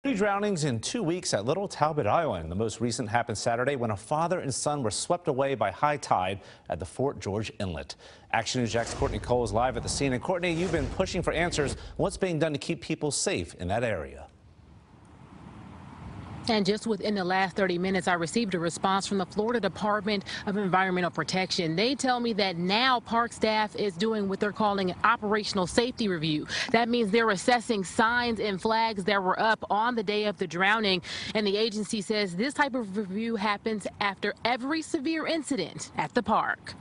Three drownings in 2 weeks at Little Talbot Island. The most recent happened Saturday when a father and son were swept away by high tide at the Fort George Inlet. Action News Jack's Courtney Cole is live at the scene. And Courtney, you've been pushing for answers. What's being done to keep people safe in that area? And just within the last 30 minutes, I received a response from the Florida Department of Environmental Protection. They tell me that now park staff is doing what they're calling an operational safety review. That means they're assessing signs and flags that were up on the day of the drowning. And the agency says this type of review happens after every severe incident at the park.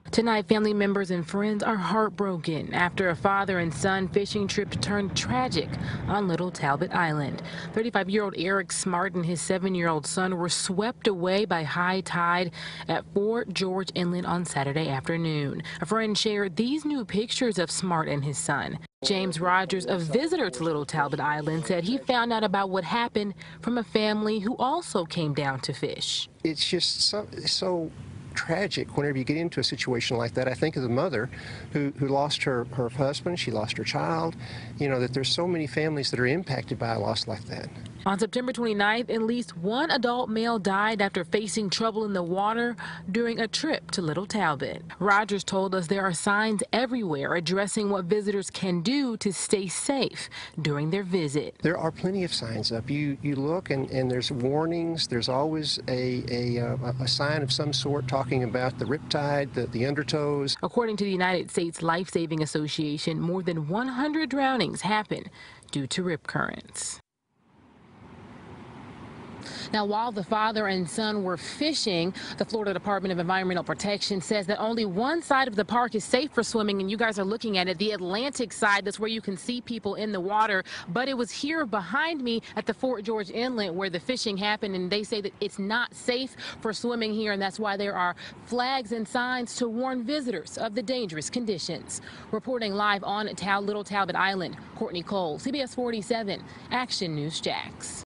Tonight, family members and friends are heartbroken after a father and son fishing trip turned tragic on Little Talbot Island. 35-year-old Eric Smart and his 7-year-old son were swept away by high tide at Fort George Inlet on Saturday afternoon. A friend shared these new pictures of Smart and his son. James Rogers, a visitor to Little Talbot Island, said he found out about what happened from a family who also came down to fish. It's just so tragic whenever you get into a situation like that. I think of the mother who lost her husband, she lost her child, that there's so many families that are impacted by a loss like that. On September 29th, at least one adult male died after facing trouble in the water during a trip to Little Talbot. Rogers told us there are signs everywhere addressing what visitors can do to stay safe during their visit. There are plenty of signs up. You look and there's warnings. There's always a sign of some sort talking about the riptide, the undertows. According to the United States Life Saving Association, more than 100 drownings happen due to rip currents. Now, while the father and son were fishing, the Florida Department of Environmental Protection says that only one side of the park is safe for swimming, and you guys are looking at it, the Atlantic side. That's where you can see people in the water. But it was here behind me at the Fort George Inlet where the fishing happened, and they say that it's not safe for swimming here, and that's why there are flags and signs to warn visitors of the dangerous conditions. Reporting live on Little Talbot Island, Courtney Cole, CBS 47, Action News Jax.